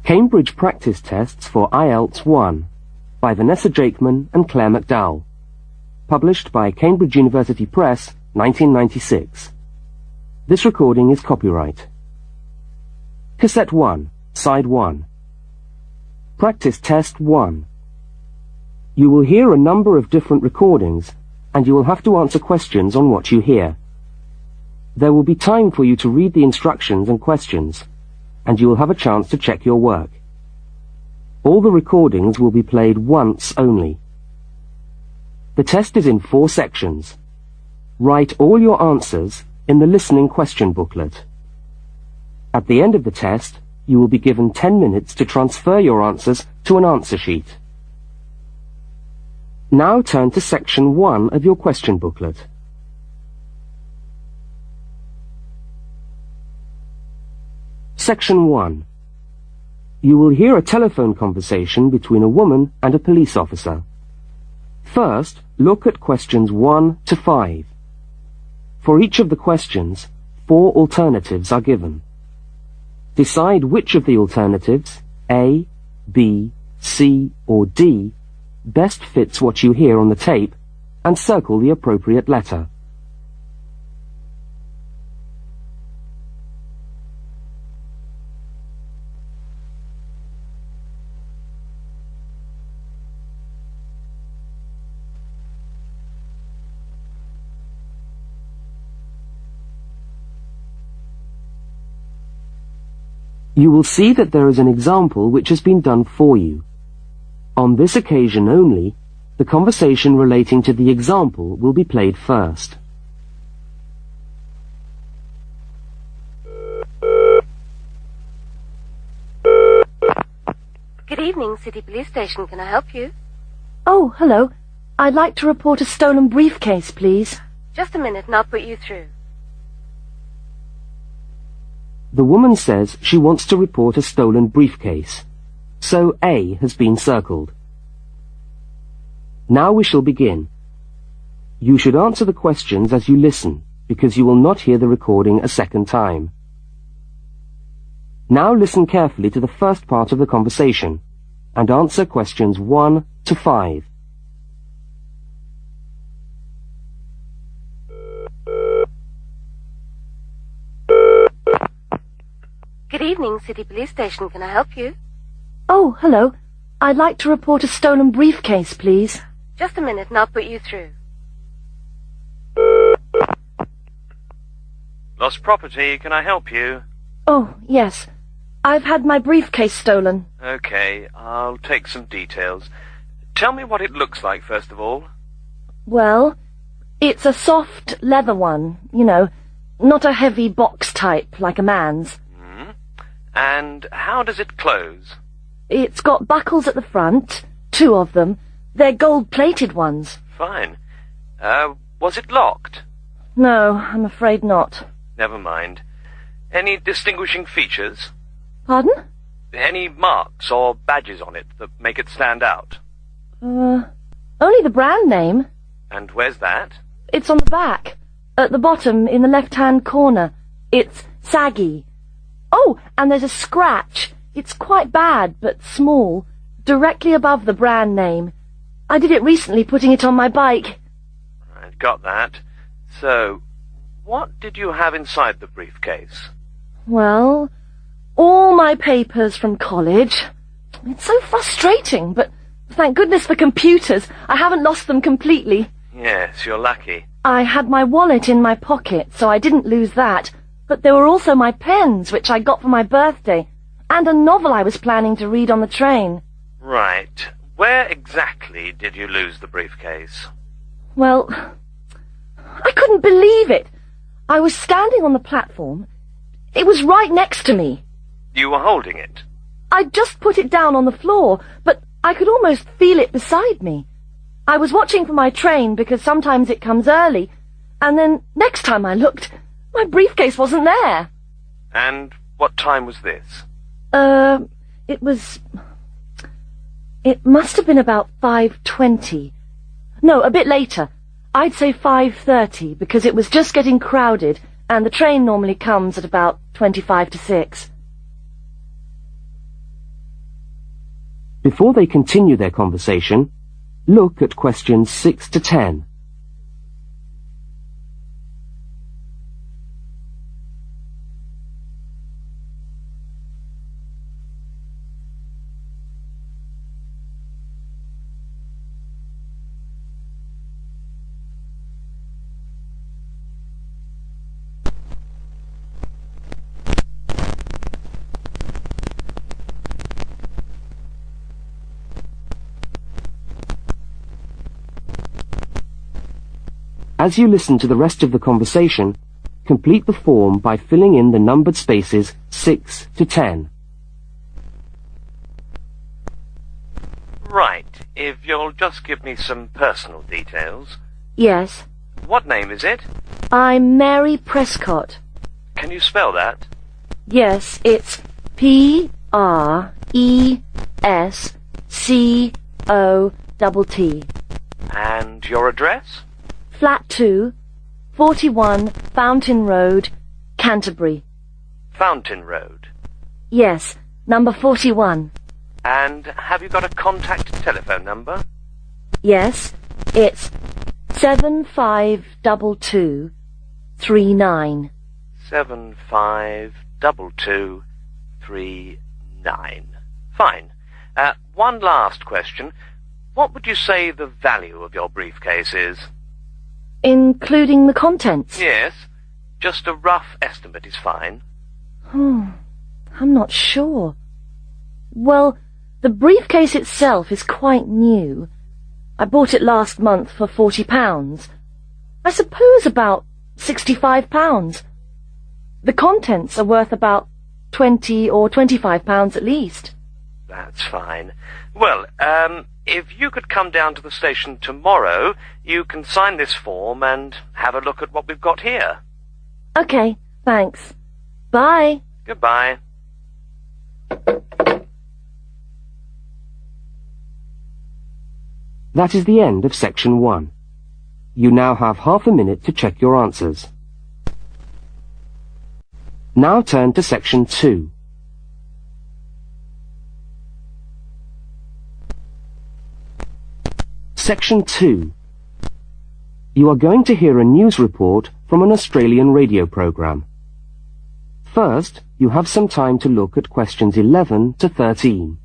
Cambridge Practice Tests for IELTS 1 by Vanessa Jakeman and Claire McDowell. Published by Cambridge University Press, 1996. This recording is copyright. Cassette 1, Side 1. Practice Test 1. You will hear a number of different recordings, and you will have to answer questions on what you hear. There will be time for you to read the instructions and questions, and you will have a chance to check your work. All the recordings will be played once only. The test is in 4 sections. Write all your answers in the listening question booklet. At the end of the test, you will be given 10 minutes to transfer your answers to an answer sheet. Now turn to section 1 of your question booklet. Section 1. You will hear a telephone conversation between a woman and a police officer. First, look at questions 1 to 5. For each of the questions, 4 alternatives are given. Decide which of the alternatives, A, B, C, or D, best fits what you hear on the tape, and circle the appropriate letter. You will see that there is an example which has been done for you. On this occasion only, the conversation relating to the example will be played first. Good evening, City Police Station. Can I help you? Oh, hello. I'd like to report a stolen briefcase, please. Just a minute and I'll put you through. The woman says she wants to report a stolen briefcase, so A has been circled. Now we shall begin. You should answer the questions as you listen, because you will not hear the recording a second time. Now listen carefully to the first part of the conversation, and answer questions 1 to 5. Good evening, City Police Station. Can I help you? Oh, hello. I'd like to report a stolen briefcase, please. Just a minute and I'll put you through. Lost property, can I help you? Oh, yes. I've had my briefcase stolen. Okay, I'll take some details. Tell me what it looks like, first of all. Well, it's a soft leather one, you know, not a heavy box type like a man's. And how does it close? It's got buckles at the front, 2 of them. They're gold-plated ones. Fine. Was it locked? No, I'm afraid not. Never mind. Any distinguishing features? Pardon? Any marks or badges on it that make it stand out? Only the brand name. And where's that? It's on the back, at the bottom in the left-hand corner. It's saggy. Oh, and there's a scratch. It's quite bad, but small, directly above the brand name. I did it recently, putting it on my bike. I've got that. So, what did you have inside the briefcase? Well, all my papers from college. It's so frustrating, but thank goodness for computers. I haven't lost them completely. Yes, you're lucky. I had my wallet in my pocket, so I didn't lose that. But there were also my pens, which I got for my birthday, and a novel I was planning to read on the train. Right. Where exactly did you lose the briefcase? Well, I couldn't believe it. I was standing on the platform. It was right next to me. You were holding it? I'd just put it down on the floor, but I could almost feel it beside me. I was watching for my train because sometimes it comes early, and then next time I looked, my briefcase wasn't there. And what time was this? It must have been about 5:20. No, a bit later. I'd say 5:30, because it was just getting crowded, and the train normally comes at about 25 to 6. Before they continue their conversation, look at questions 6 to 10. As you listen to the rest of the conversation, complete the form by filling in the numbered spaces 6 to 10. Right, if you'll just give me some personal details. Yes. What name is it? I'm Mary Prescott. Can you spell that? Yes, it's Prescott. And your address? Flat 2, 41 Fountain Road, Canterbury. Fountain Road. Yes, number 41. And have you got a contact telephone number? Yes, it's 752239. 752239. Fine. One last question. What would you say the value of your briefcase is? Including the contents? Yes. Just a rough estimate is fine. I'm not sure. Well, the briefcase itself is quite new. I bought it last month for £40. I suppose about £65. The contents are worth about £20 or £25 at least. That's fine. Well, if you could come down to the station tomorrow, you can sign this form and have a look at what we've got here. Okay, thanks. Bye. Goodbye. That is the end of section 1. You now have half a minute to check your answers. Now turn to section 2. Section 2. You are going to hear a news report from an Australian radio program. First, you have some time to look at questions 11 to 13.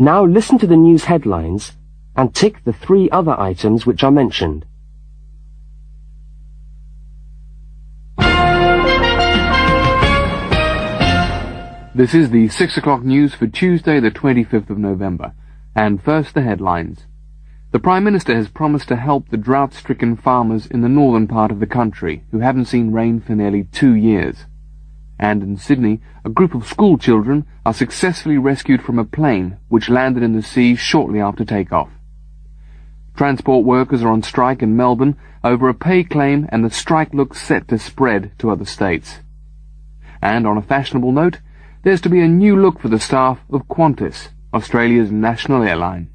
Now listen to the news headlines and tick the 3 other items which are mentioned. This is the 6 o'clock news for Tuesday the 25th of November. And first the headlines. The Prime Minister has promised to help the drought-stricken farmers in the northern part of the country who haven't seen rain for nearly 2 years. And in Sydney, a group of school children are successfully rescued from a plane which landed in the sea shortly after takeoff. Transport workers are on strike in Melbourne over a pay claim, and the strike looks set to spread to other states. And on a fashionable note, there's to be a new look for the staff of Qantas, Australia's national airline.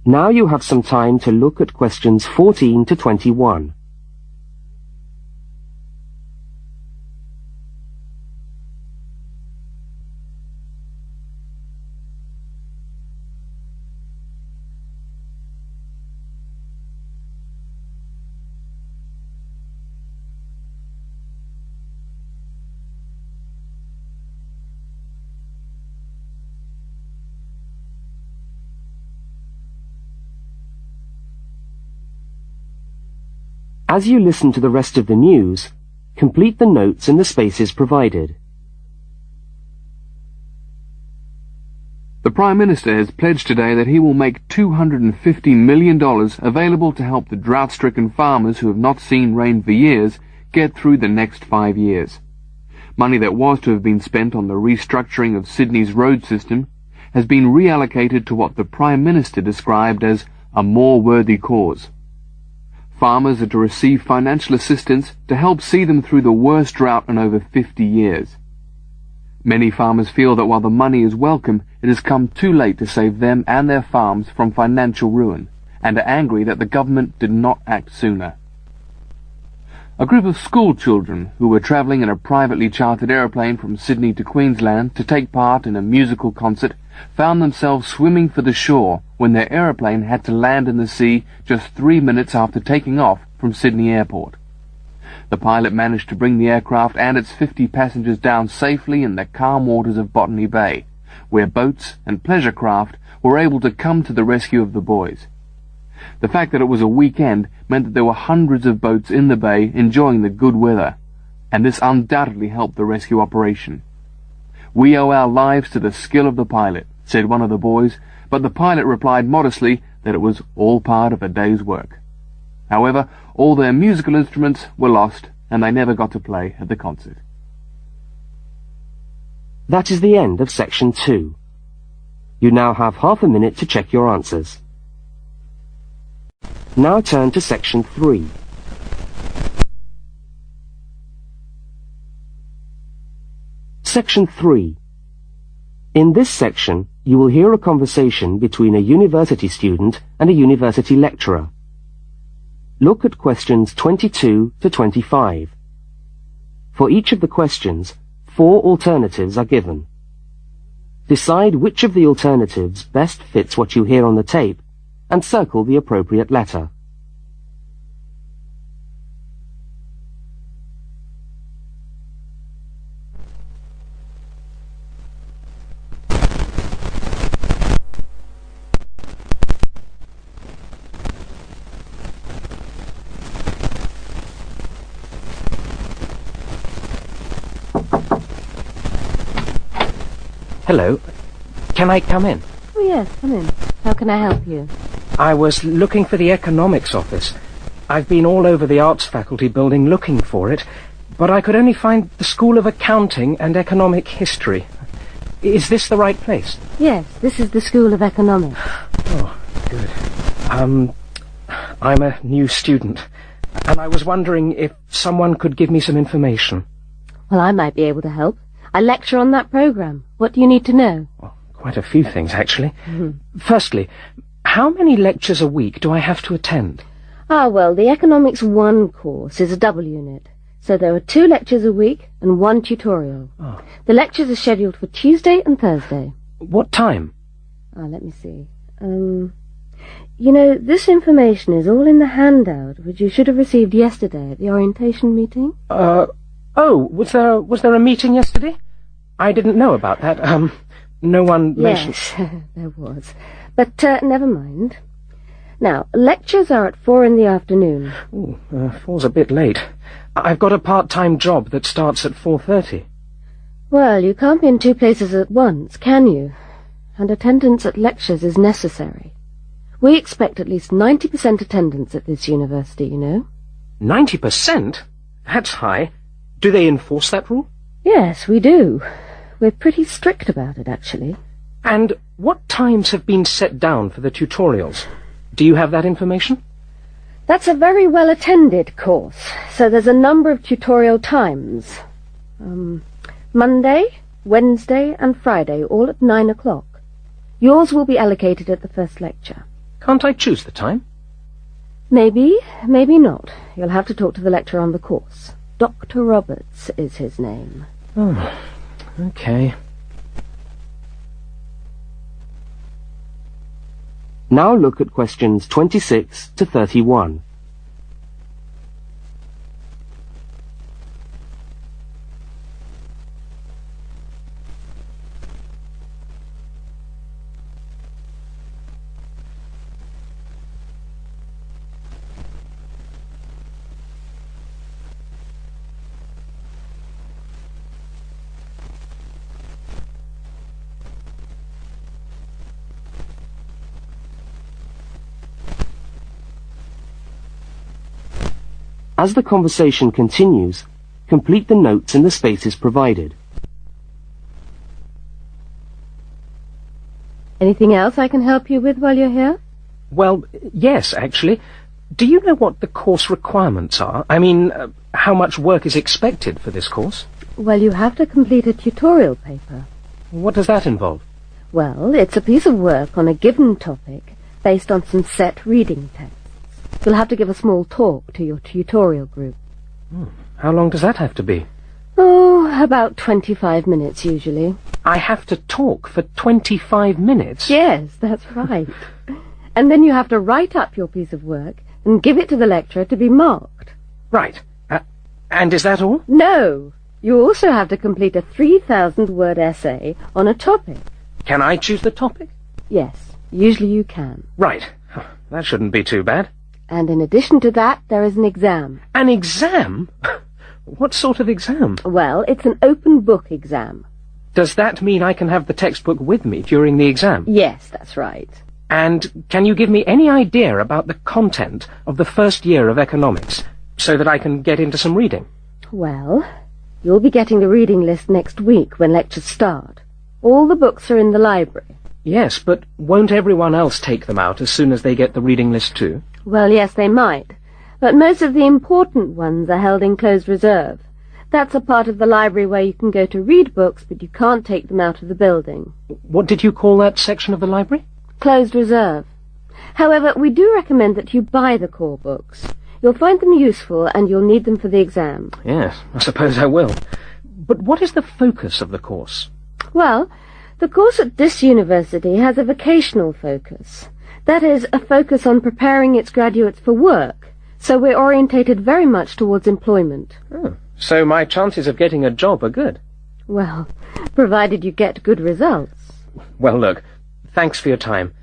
Now you have some time to look at questions 14 to 21. As you listen to the rest of the news, complete the notes in the spaces provided. The Prime Minister has pledged today that he will make $250 million available to help the drought-stricken farmers who have not seen rain for years get through the next 5 years. Money that was to have been spent on the restructuring of Sydney's road system has been reallocated to what the Prime Minister described as a more worthy cause. Farmers are to receive financial assistance to help see them through the worst drought in over 50 years. Many farmers feel that while the money is welcome, it has come too late to save them and their farms from financial ruin, and are angry that the government did not act sooner. A group of school children who were travelling in a privately chartered aeroplane from Sydney to Queensland to take part in a musical concert found themselves swimming for the shore when their aeroplane had to land in the sea just 3 minutes after taking off from Sydney Airport. The pilot managed to bring the aircraft and its 50 passengers down safely in the calm waters of Botany Bay, where boats and pleasure craft were able to come to the rescue of the boys. The fact that it was a weekend meant that there were hundreds of boats in the bay enjoying the good weather, and this undoubtedly helped the rescue operation. "We owe our lives to the skill of the pilot," said one of the boys, but the pilot replied modestly that it was all part of a day's work. However, all their musical instruments were lost, and they never got to play at the concert. That is the end of Section 2. You now have half a minute to check your answers. Now turn to Section 3. Section 3. In this section, you will hear a conversation between a university student and a university lecturer. Look at questions 22 to 25. For each of the questions, 4 alternatives are given. Decide which of the alternatives best fits what you hear on the tape and circle the appropriate letter. Hello. Can I come in? Oh, yes, come in. How can I help you? I was looking for the economics office. I've been all over the arts faculty building looking for it, but I could only find the School of Accounting and Economic History. Is this the right place? Yes, this is the School of Economics. Oh, good. I'm a new student, and I was wondering if someone could give me some information. Well, I might be able to help. I lecture on that program. What do you need to know? Well, quite a few things, actually. Firstly, how many lectures a week do I have to attend? Well, the Economics 1 course is a double unit. So there are 2 lectures a week and 1 tutorial. Oh. The lectures are scheduled for Tuesday and Thursday. What time? Let me see. You know, this information is all in the handout, which you should have received yesterday at the orientation meeting. Oh, was there a meeting yesterday? I didn't know about that. No one mentioned... Yes, there was. But never mind. Now, lectures are at 4 in the afternoon. Ooh, 4's a bit late. I've got a part-time job that starts at 4:30. Well, you can't be in 2 places at once, can you? And attendance at lectures is necessary. We expect at least 90% attendance at this university, you know. 90%? That's high. Do they enforce that rule? Yes, we do. We're pretty strict about it, actually. And what times have been set down for the tutorials? Do you have that information? That's a very well-attended course, so there's a number of tutorial times. Monday, Wednesday and Friday, all at 9 o'clock. Yours will be allocated at the first lecture. Can't I choose the time? Maybe, maybe not. You'll have to talk to the lecturer on the course. Dr. Roberts is his name. Oh, okay. Now look at questions 26 to 31. As the conversation continues, complete the notes in the spaces provided. Anything else I can help you with while you're here? Well, yes, actually. Do you know what the course requirements are? I mean, how much work is expected for this course? Well, you have to complete a tutorial paper. What does that involve? Well, it's a piece of work on a given topic based on some set reading texts. You'll have to give a small talk to your tutorial group. How long does that have to be? Oh, about 25 minutes usually. I have to talk for 25 minutes? Yes, that's right. And then you have to write up your piece of work and give it to the lecturer to be marked. Right. And is that all? No! You also have to complete a 3,000-word essay on a topic. Can I choose the topic? Yes, usually you can. Right. That shouldn't be too bad. And in addition to that, there is an exam. An exam? What sort of exam? Well, it's an open book exam. Does that mean I can have the textbook with me during the exam? Yes, that's right. And can you give me any idea about the content of the first year of economics, so that I can get into some reading? Well, you'll be getting the reading list next week when lectures start. All the books are in the library. Yes, but won't everyone else take them out as soon as they get the reading list too? Well, yes, they might. But most of the important ones are held in closed reserve. That's a part of the library where you can go to read books, but you can't take them out of the building. What did you call that section of the library? Closed reserve. However, we do recommend that you buy the core books. You'll find them useful and you'll need them for the exam. Yes, I suppose I will. But what is the focus of the course? Well, the course at this university has a vocational focus. That is, a focus on preparing its graduates for work. So we're orientated very much towards employment. Oh, so my chances of getting a job are good? Well, provided you get good results. Well, look, thanks for your time.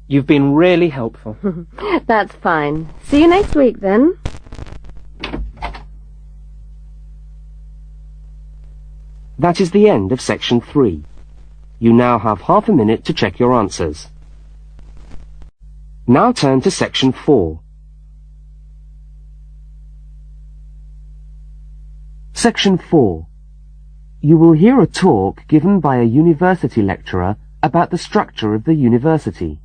You've been really helpful. That's fine. See you next week, then. That is the end of section 3. You now have half a minute to check your answers. Now turn to section 4. Section 4. You will hear a talk given by a university lecturer about the structure of the university.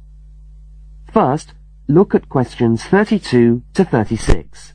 First, look at questions 32 to 36.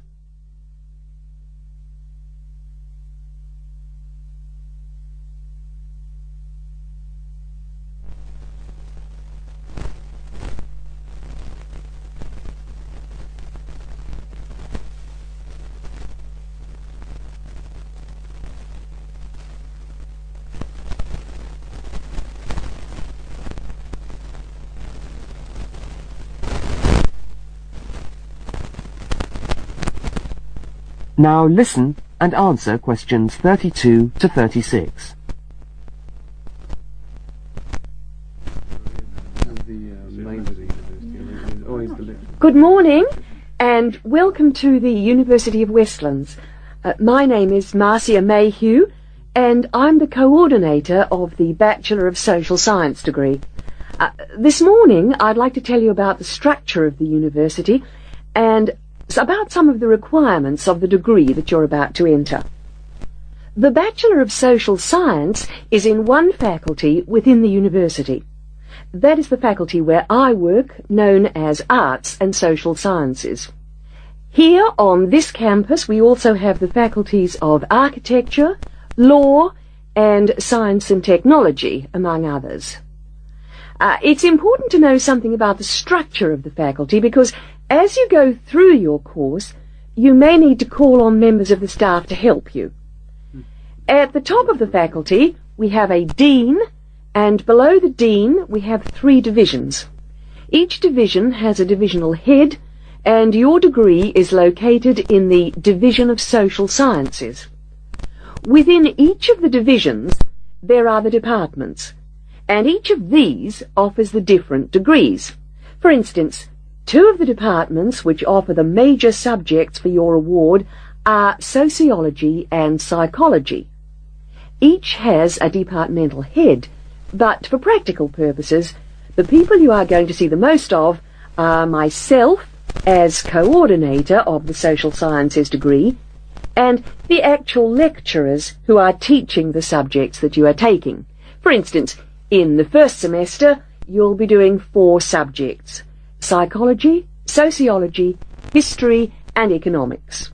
Now listen and answer questions 32 to 36. Good morning and welcome to the University of Westlands. My name is Marcia Mayhew and I'm the coordinator of the Bachelor of Social Science degree. This morning I'd like to tell you about the structure of the university and about some of the requirements of the degree that you're about to enter. The Bachelor of Social Science is in one faculty within the university. That is the faculty where I work, known as Arts and Social Sciences. Here on this campus we also have the faculties of Architecture, Law and Science and Technology, among others. It's important to know something about the structure of the faculty because as you go through your course, you may need to call on members of the staff to help you. At the top of the faculty, we have a dean, and below the dean, we have 3 divisions. Each division has a divisional head, and your degree is located in the Division of Social Sciences. Within each of the divisions, there are the departments, and each of these offers the different degrees. For instance, 2 of the departments which offer the major subjects for your award are sociology and psychology. Each has a departmental head, but for practical purposes, the people you are going to see the most of are myself as coordinator of the social sciences degree and the actual lecturers who are teaching the subjects that you are taking. For instance, in the first semester, you'll be doing 4 subjects: psychology, sociology, history, and economics.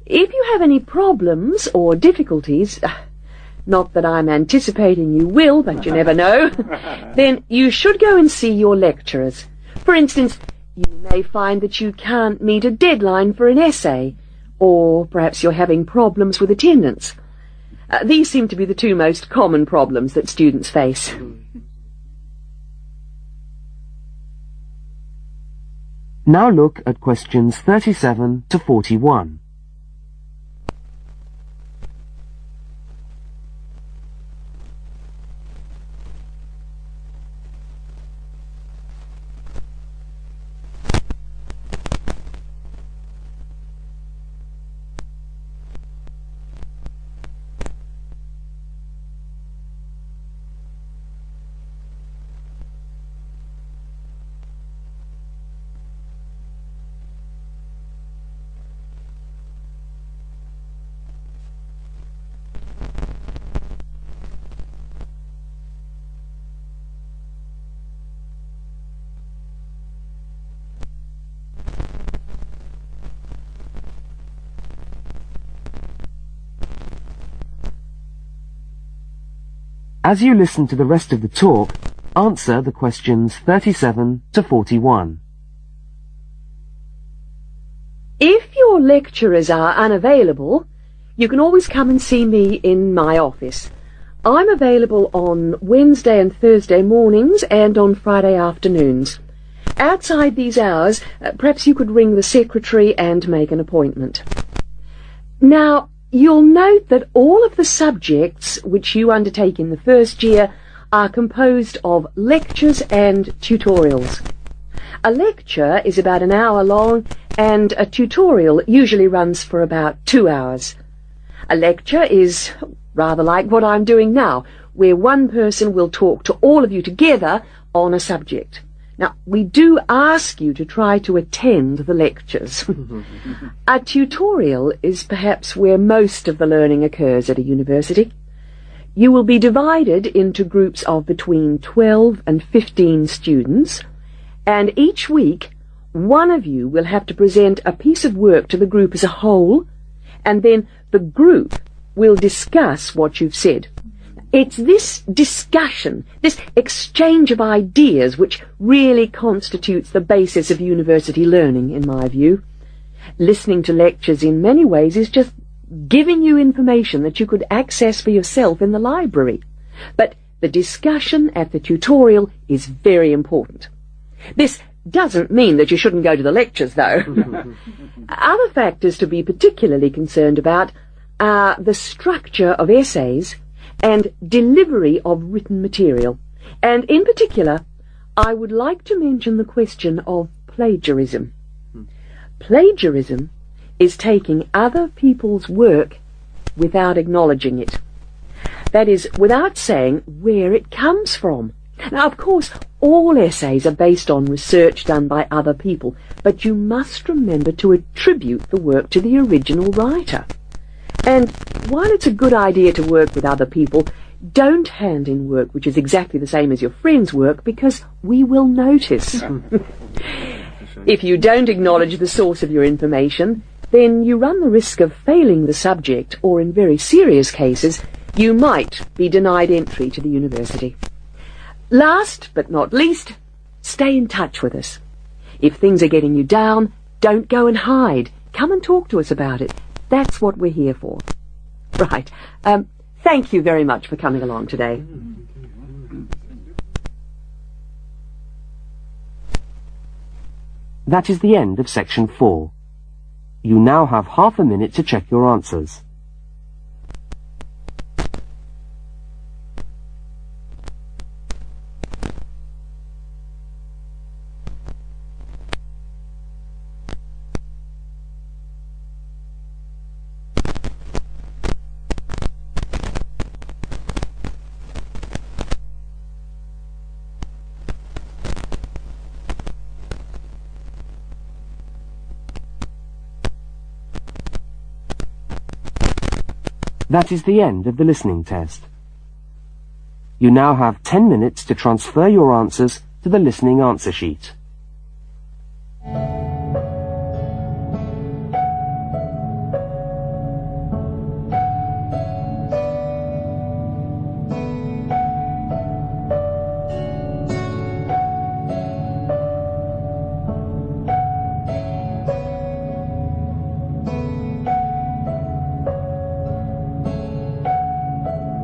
If you have any problems or difficulties, not that I'm anticipating you will, but you never know, then you should go and see your lecturers. For instance, you may find that you can't meet a deadline for an essay, or perhaps you're having problems with attendance. These seem to be the 2 most common problems that students face. Now look at questions 37 to 41. As you listen to the rest of the talk, answer the questions 37 to 41. If your lecturers are unavailable, you can always come and see me in my office. I'm available on Wednesday and Thursday mornings and on Friday afternoons. Outside these hours, perhaps you could ring the secretary and make an appointment. Now, you'll note that all of the subjects which you undertake in the first year are composed of lectures and tutorials. A lecture is about an hour long, and a tutorial usually runs for about 2 hours. A lecture is rather like what I'm doing now, where one person will talk to all of you together on a subject. Now, we do ask you to try to attend the lectures. A tutorial is perhaps where most of the learning occurs at a university. You will be divided into groups of between 12 and 15 students, and each week one of you will have to present a piece of work to the group as a whole, and then the group will discuss what you've said. It's this discussion, this exchange of ideas, which really constitutes the basis of university learning, in my view. Listening to lectures in many ways is just giving you information that you could access for yourself in the library. But the discussion at the tutorial is very important. This doesn't mean that you shouldn't go to the lectures, though. Other factors to be particularly concerned about are the structure of essays and delivery of written material. And in particular, I would like to mention the question of plagiarism. Plagiarism is taking other people's work without acknowledging it. That is, without saying where it comes from. Now, of course, all essays are based on research done by other people, but you must remember to attribute the work to the original writer. And while it's a good idea to work with other people, don't hand in work which is exactly the same as your friend's work, because we will notice. If you don't acknowledge the source of your information, then you run the risk of failing the subject, or in very serious cases, you might be denied entry to the university. Last but not least, stay in touch with us. If things are getting you down, don't go and hide. Come and talk to us about it. That's what we're here for. Right. Thank you very much for coming along today. That is the end of section 4. You now have half a minute to check your answers. That is the end of the listening test. You now have 10 minutes to transfer your answers to the listening answer sheet.